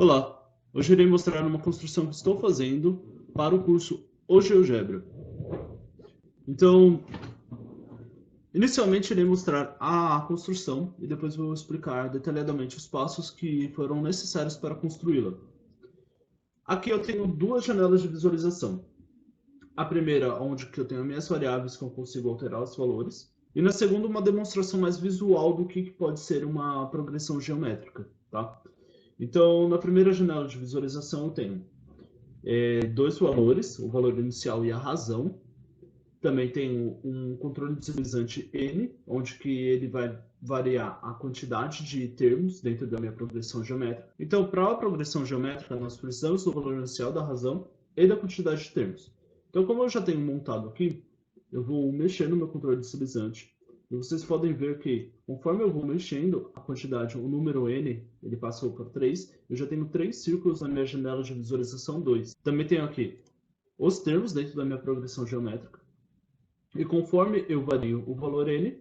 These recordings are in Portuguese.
Olá, hoje irei mostrar uma construção que estou fazendo para o curso O GeoGebra. Então, inicialmente irei mostrar a construção e depois vou explicar detalhadamente os passos que foram necessários para construí-la. Aqui eu tenho duas janelas de visualização. A primeira, onde eu tenho minhas variáveis que eu consigo alterar os valores. E na segunda, uma demonstração mais visual do que pode ser uma progressão geométrica. Tá? Então, na primeira janela de visualização eu tenho dois valores, o valor inicial e a razão. Também tem um controle deslizante N, onde que ele vai variar a quantidade de termos dentro da minha progressão geométrica. Então, para a progressão geométrica, nós precisamos do valor inicial, da razão e da quantidade de termos. Então, como eu já tenho montado aqui, eu vou mexer no meu controle deslizante. E vocês podem ver que, conforme eu vou mexendo, a quantidade, o número N, ele passou para 3. Eu já tenho 3 círculos na minha janela de visualização 2. Também tenho aqui os termos dentro da minha progressão geométrica. E conforme eu vario o valor N,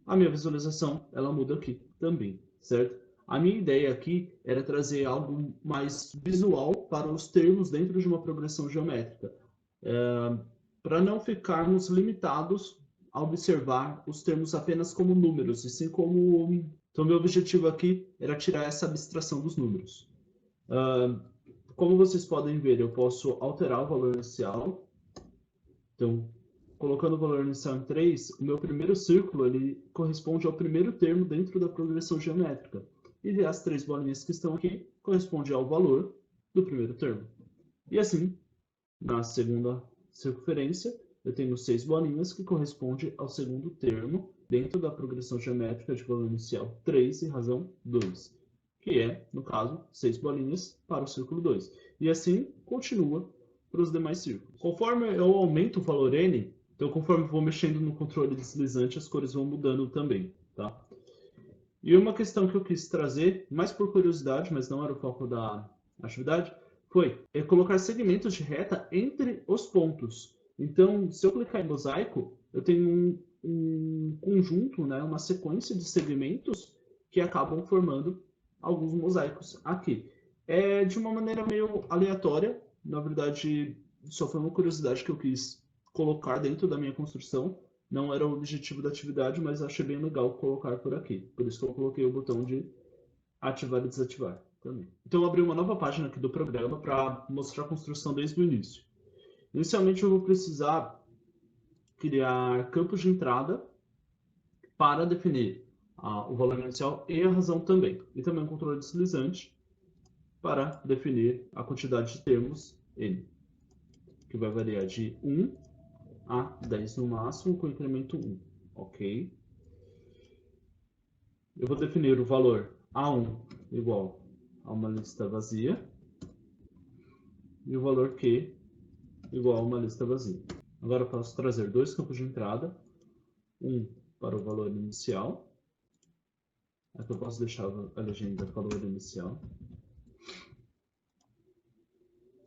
a minha visualização ela muda aqui também, certo? A minha ideia aqui era trazer algo mais visual para os termos dentro de uma progressão geométrica, para não ficarmos limitados a observar os termos apenas como números, e sim como... Então, meu objetivo aqui era tirar essa abstração dos números. Como vocês podem ver, eu posso alterar o valor inicial. Então, colocando o valor inicial em 3, o meu primeiro círculo ele corresponde ao primeiro termo dentro da progressão geométrica. E as 3 bolinhas que estão aqui correspondem ao valor do primeiro termo. E assim, na segunda circunferência, eu tenho 6 bolinhas que correspondem ao segundo termo dentro da progressão geométrica de valor inicial 3 e razão 2, que é, no caso, 6 bolinhas para o círculo 2. E assim continua para os demais círculos. Conforme eu aumento o valor N, então conforme eu vou mexendo no controle deslizante, as cores vão mudando também, tá? E uma questão que eu quis trazer, mais por curiosidade, mas não era o foco da atividade, foi colocar segmentos de reta entre os pontos. Então, se eu clicar em mosaico, eu tenho um conjunto, né, uma sequência de segmentos que acabam formando alguns mosaicos aqui. É de uma maneira meio aleatória, na verdade, só foi uma curiosidade que eu quis colocar dentro da minha construção. Não era o objetivo da atividade, mas achei bem legal colocar por aqui. Por isso que eu coloquei o botão de ativar e desativar também. Então eu abri uma nova página aqui do programa para mostrar a construção desde o início. Inicialmente eu vou precisar criar campos de entrada para definir o valor inicial e a razão também. E também um controle deslizante para definir a quantidade de termos N, que vai variar de 1 a 10 no máximo, com incremento 1. Ok? Eu vou definir o valor A1 igual a uma lista vazia e o valor Q igual a uma lista vazia. Agora eu posso trazer dois campos de entrada, um para o valor inicial, aqui eu posso deixar a legenda valor inicial,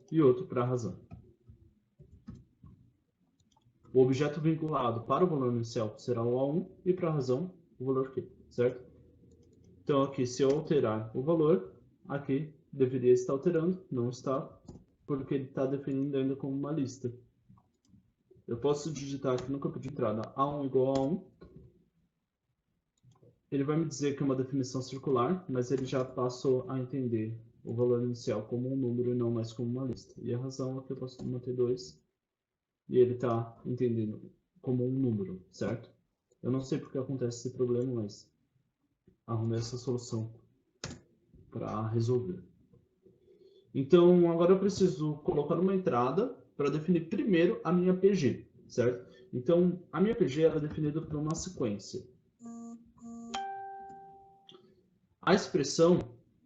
e outro para a razão. O objeto vinculado para o valor inicial será o A1 e para a razão o valor Q, certo? Então aqui, se eu alterar o valor, aqui deveria estar alterando, não está, porque ele está definindo ainda como uma lista. Eu posso digitar aqui no campo de entrada A1 igual a 1. Ele vai me dizer que é uma definição circular, mas ele já passou a entender o valor inicial como um número e não mais como uma lista. E a razão é que eu posso manter 2 e ele está entendendo como um número, certo? Eu não sei porque acontece esse problema, mas arrumei essa solução para resolver. Então, agora eu preciso colocar uma entrada para definir primeiro a minha PG, certo? Então, a minha PG ela é definida por uma sequência. A expressão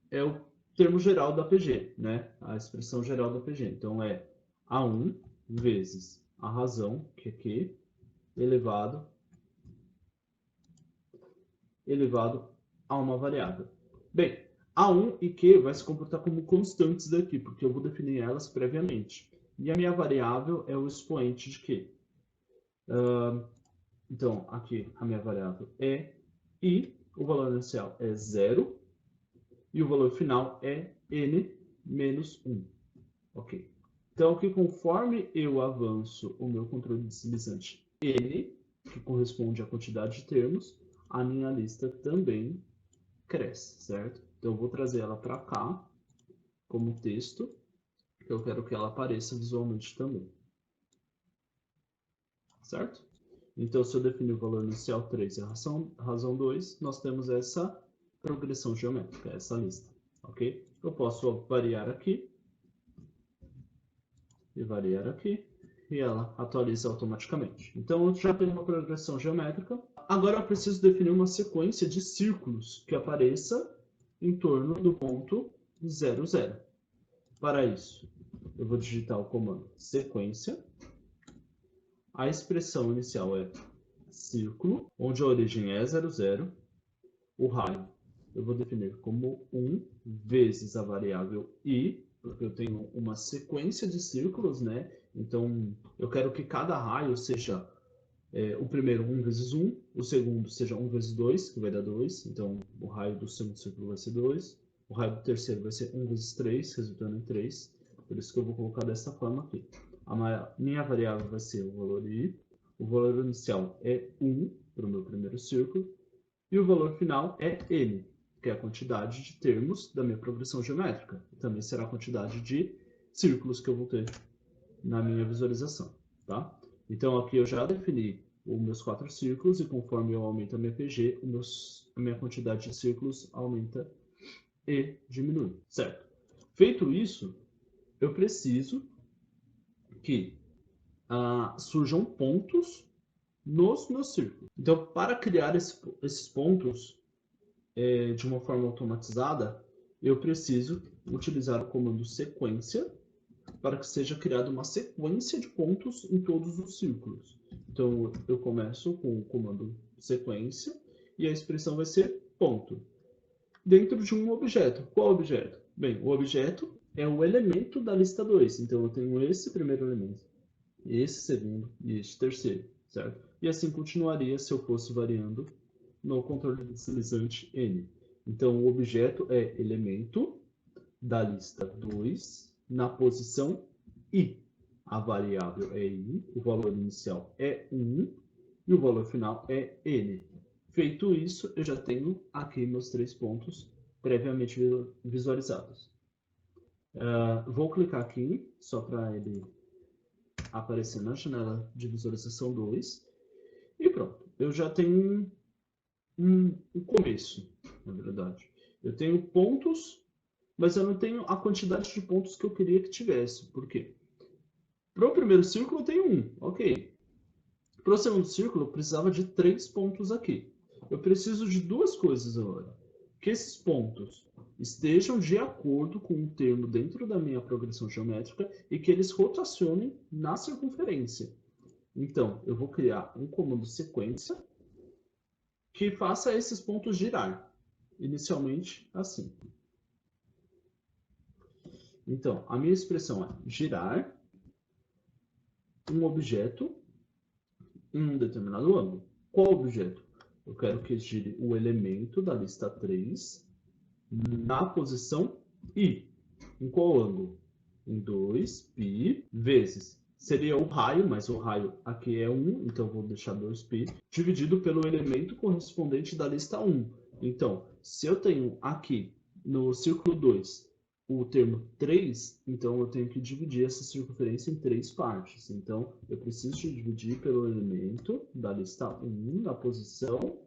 é o termo geral da PG, né? A expressão geral da PG. Então, é A1 vezes a razão, que é Q, elevado a uma variável. Bem, A1 e Q vai se comportar como constantes daqui, porque eu vou definir elas previamente. E a minha variável é o expoente de Q. Então, aqui a minha variável é I, o valor inicial é 0, e o valor final é n menos 1. Ok. Então, que conforme eu avanço o meu controle deslizante n, que corresponde à quantidade de termos, a minha lista também cresce, certo? Então, eu vou trazer ela para cá como texto, que eu quero que ela apareça visualmente também. Certo? Então, se eu definir o valor inicial 3 e a razão 2, nós temos essa progressão geométrica, essa lista. Ok? Eu posso variar aqui e variar aqui, e ela atualiza automaticamente. Então, eu já tenho uma progressão geométrica. Agora eu preciso definir uma sequência de círculos que apareça em torno do ponto 0, 0. Para isso, eu vou digitar o comando sequência. A expressão inicial é círculo, onde a origem é 0, 0. O raio eu vou definir como 1 vezes a variável i, porque eu tenho uma sequência de círculos, né? Então, eu quero que cada raio seja o primeiro 1 vezes 1, o segundo seja 1 vezes 2, que vai dar 2. Então, o raio do segundo círculo vai ser 2. O raio do terceiro vai ser 1 vezes 3, resultando em 3. Por isso que eu vou colocar dessa forma aqui. A minha variável vai ser o valor i. O valor inicial é 1 para o meu primeiro círculo. E o valor final é n, que é a quantidade de termos da minha progressão geométrica. Também será a quantidade de círculos que eu vou ter na minha visualização. Tá? Então, aqui eu já defini os meus 4 círculos e conforme eu aumento a minha PG, a minha quantidade de círculos aumenta e diminui, certo? Feito isso, eu preciso que surjam pontos nos meus círculos. Então, para criar esses pontos de uma forma automatizada, eu preciso utilizar o comando sequência para que seja criada uma sequência de pontos em todos os círculos. Então, eu começo com o comando sequência e a expressão vai ser ponto. Dentro de um objeto. Qual objeto? Bem, o objeto é o elemento da lista 2. Então, eu tenho esse primeiro elemento, esse segundo e este terceiro, certo? E assim continuaria se eu fosse variando no controle deslizante n. Então, o objeto é elemento da lista 2 na posição i. A variável é i, o valor inicial é 1 e o valor final é n. Feito isso, eu já tenho aqui meus 3 pontos previamente visualizados. Vou clicar aqui, só para ele aparecer na janela de visualização 2. E pronto, eu já tenho um começo, na verdade. Eu tenho pontos, mas eu não tenho a quantidade de pontos que eu queria que tivesse. Por quê? Para o primeiro círculo eu tenho 1, ok. Para o segundo círculo eu precisava de 3 pontos aqui. Eu preciso de 2 coisas agora. Que esses pontos estejam de acordo com o termo dentro da minha progressão geométrica e que eles rotacionem na circunferência. Então, eu vou criar um comando sequência que faça esses pontos girar. Inicialmente, assim. Então, a minha expressão é girar um objeto em um determinado ângulo. Qual objeto? Eu quero que gire o elemento da lista 3 na posição I. Em qual ângulo? Em 2π vezes. Seria o raio, mas o raio aqui é 1, então vou deixar 2π, dividido pelo elemento correspondente da lista 1. Então, se eu tenho aqui no círculo 2 o termo 3, então eu tenho que dividir essa circunferência em 3 partes. Então, eu preciso dividir pelo elemento da lista 1 na posição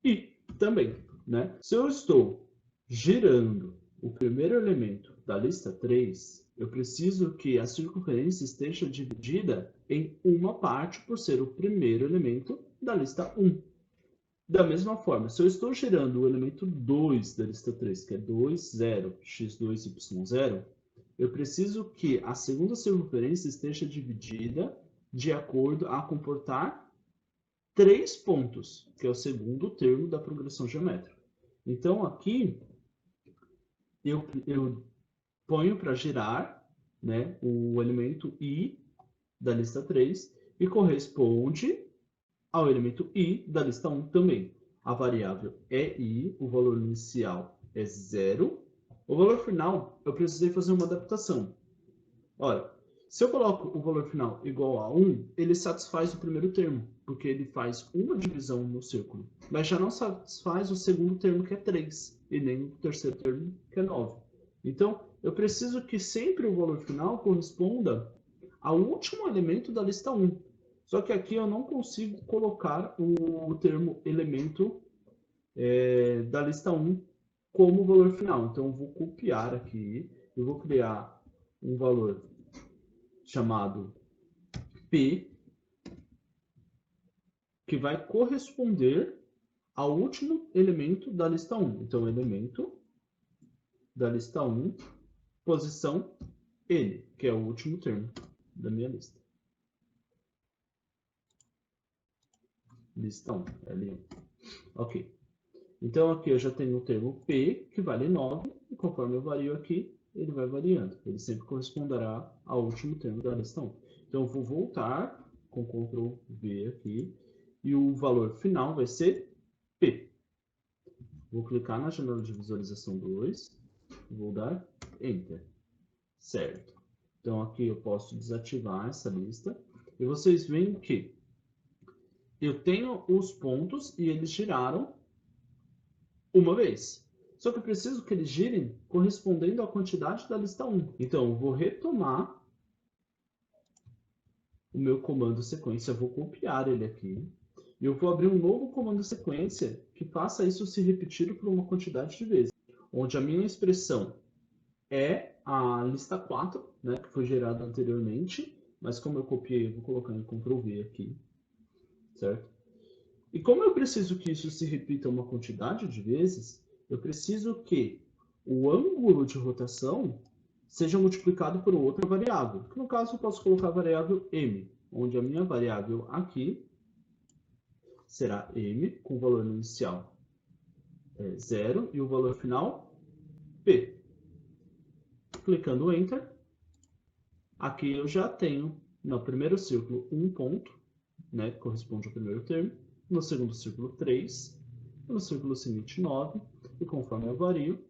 I também, né? Se eu estou girando o primeiro elemento da lista 3, eu preciso que a circunferência esteja dividida em uma parte por ser o primeiro elemento da lista 1. Da mesma forma, se eu estou girando o elemento 2 da lista 3, que é 2, 0, x2, y0, eu preciso que a segunda circunferência esteja dividida de acordo a comportar 3 pontos, que é o segundo termo da progressão geométrica. Então, aqui, eu ponho para girar, né, o elemento i da lista 3 e corresponde ao elemento i da lista 1 também. A variável é i, o valor inicial é 0. O valor final, eu precisei fazer uma adaptação. Ora, se eu coloco o valor final igual a 1, ele satisfaz o primeiro termo, porque ele faz uma divisão no círculo. Mas já não satisfaz o segundo termo, que é 3, e nem o terceiro termo, que é 9. Então, eu preciso que sempre o valor final corresponda ao último elemento da lista 1. Só que aqui eu não consigo colocar o termo elemento da lista 1 como valor final. Então, eu vou copiar aqui, eu vou criar um valor chamado P, que vai corresponder ao último elemento da lista 1. Então, elemento da lista 1, posição N, que é o último termo da minha lista. Lista 1, L1. Ok. Então, aqui eu já tenho o termo P, que vale 9, e conforme eu vario aqui, ele vai variando. Ele sempre corresponderá ao último termo da lista 1. Então, eu vou voltar com Ctrl V aqui, e o valor final vai ser P. Vou clicar na janela de visualização 2, vou dar Enter. Certo. Então, aqui eu posso desativar essa lista, e vocês veem que eu tenho os pontos e eles giraram uma vez. Só que eu preciso que eles girem correspondendo à quantidade da lista 1. Então, eu vou retomar o meu comando sequência, vou copiar ele aqui, e eu vou abrir um novo comando sequência que faça isso se repetir por uma quantidade de vezes, onde a minha expressão é a lista 4, né, que foi gerada anteriormente, mas como eu copiei, eu vou colocar em Ctrl V aqui, certo? E como eu preciso que isso se repita uma quantidade de vezes, eu preciso que o ângulo de rotação seja multiplicado por outra variável. Que no caso eu posso colocar a variável m, onde a minha variável aqui será m, com o valor inicial 0 e o valor final p. Clicando Enter, aqui eu já tenho no primeiro círculo um ponto, né, que corresponde ao primeiro termo, no segundo círculo 3, no círculo seguinte 9, e conforme eu vario,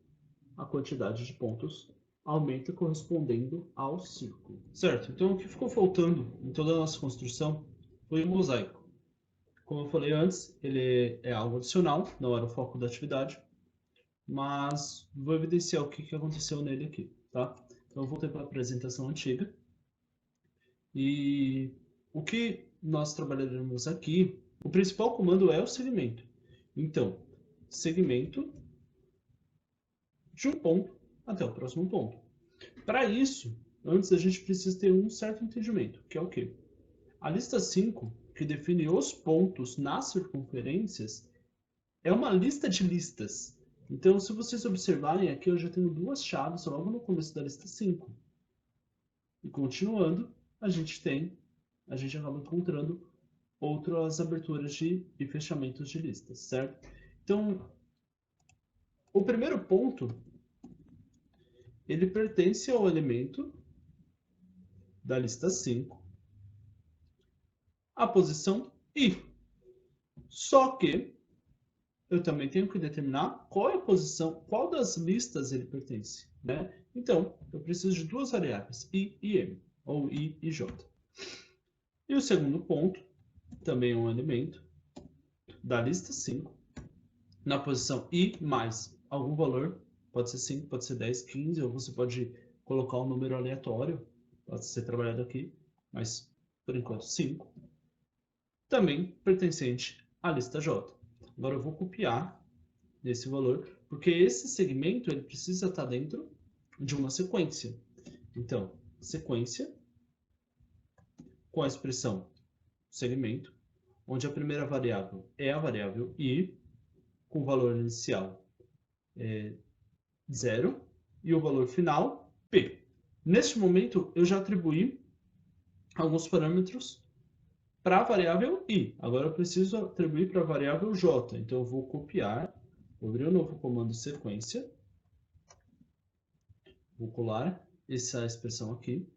a quantidade de pontos aumenta correspondendo ao círculo. Certo, então o que ficou faltando em toda a nossa construção foi o mosaico. Como eu falei antes, ele é algo adicional, não era o foco da atividade, mas vou evidenciar o que aconteceu nele aqui, tá? Então eu voltei para a apresentação antiga, e o que nós trabalharemos aqui, o principal comando é o segmento. Então, segmento de um ponto até o próximo ponto. Para isso, antes a gente precisa ter um certo entendimento, que é o quê? A lista 5, que define os pontos nas circunferências, é uma lista de listas. Então, se vocês observarem aqui, eu já tenho duas chaves logo no começo da lista 5. E continuando, a gente acaba encontrando outras aberturas e fechamentos de listas, certo? Então, o primeiro ponto, ele pertence ao elemento da lista 5, a posição I. Só que eu também tenho que determinar qual é a posição, qual das listas ele pertence, né? Então, eu preciso de duas variáveis, I e M, ou I e J. E o segundo ponto, também é um elemento da lista 5, na posição I mais algum valor, pode ser 5, pode ser 10, 15, ou você pode colocar um número aleatório, pode ser trabalhado aqui, mas por enquanto 5, também pertencente à lista J. Agora eu vou copiar esse valor, porque esse segmento ele precisa estar dentro de uma sequência. Então, sequência com a expressão segmento, onde a primeira variável é a variável I, com o valor inicial 0 e o valor final P. Neste momento, eu já atribuí alguns parâmetros para a variável I. Agora eu preciso atribuir para a variável J. Então eu vou copiar, vou abrir um novo comando sequência, vou colar essa expressão aqui.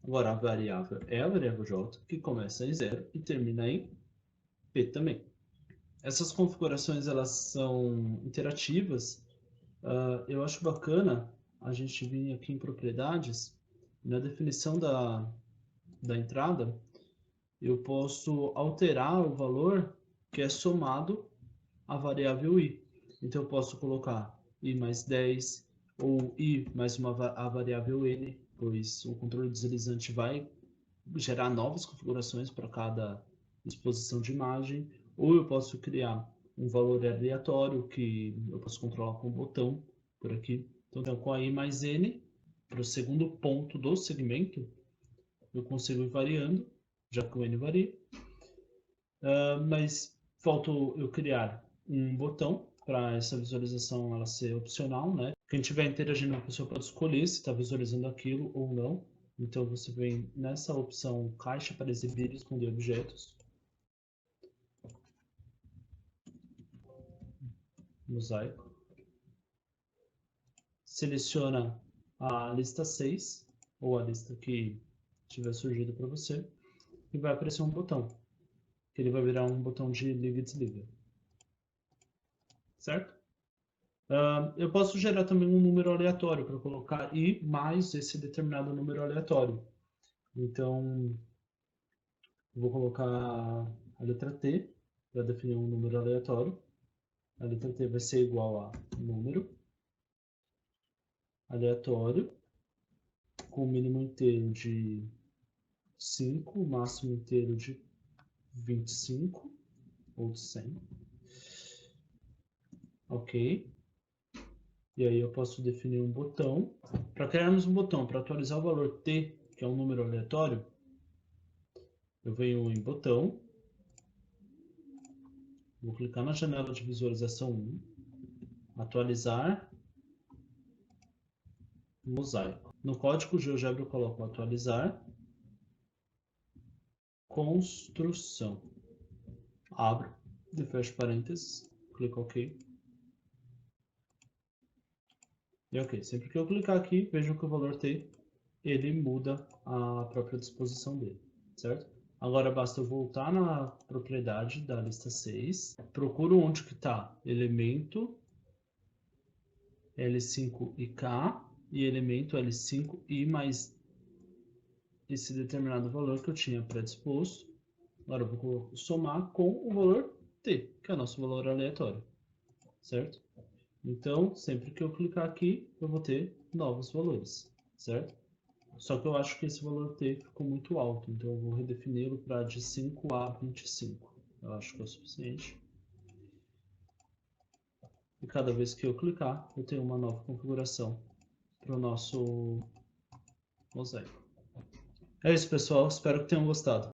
Agora a variável é a variável J, que começa em 0 e termina em P também. Essas configurações elas são interativas, eu acho bacana a gente vir aqui em propriedades, na definição da entrada, eu posso alterar o valor que é somado à variável i. Então, eu posso colocar i mais 10 ou i mais a variável n, pois o controle deslizante vai gerar novas configurações para cada exposição de imagem, ou eu posso criar um valor aleatório que eu posso controlar com o botão por aqui. Então, com a i mais n, para o segundo ponto do segmento, eu consigo ir variando, já que o n varia. Mas falta eu criar um botão para essa visualização ela ser opcional, né? Quem estiver interagindo, a pessoa pode escolher se está visualizando aquilo ou não. Então você vem nessa opção caixa para exibir e esconder objetos. Mosaico. Seleciona a lista 6, ou a lista que tiver surgido para você, e vai aparecer um botão, que ele vai virar um botão de liga e desliga. Certo? Eu posso gerar também um número aleatório para colocar i mais esse determinado número aleatório. Então, vou colocar a letra T para definir um número aleatório. A letra T vai ser igual a número aleatório com o mínimo inteiro de 5, o máximo inteiro de 25 ou de 100. Ok. E aí eu posso definir um botão. Para criarmos um botão para atualizar o valor T, que é um número aleatório, eu venho em botão, vou clicar na janela de visualização 1, atualizar, mosaico. No código GeoGebra eu coloco atualizar, construção. Abro e fecho parênteses, clico OK. E OK. Sempre que eu clicar aqui, vejam que o valor T, ele muda a própria disposição dele, certo? Agora basta eu voltar na propriedade da lista 6, procuro onde que está elemento L5IK e elemento L5I mais esse determinado valor que eu tinha predisposto. Agora eu vou somar com o valor T, que é o nosso valor aleatório, certo? Então, sempre que eu clicar aqui, eu vou ter novos valores, certo? Só que eu acho que esse valor T ficou muito alto, então eu vou redefini-lo para de 5 a 25. Eu acho que é o suficiente. E cada vez que eu clicar, eu tenho uma nova configuração para o nosso mosaico. É isso, pessoal. Espero que tenham gostado.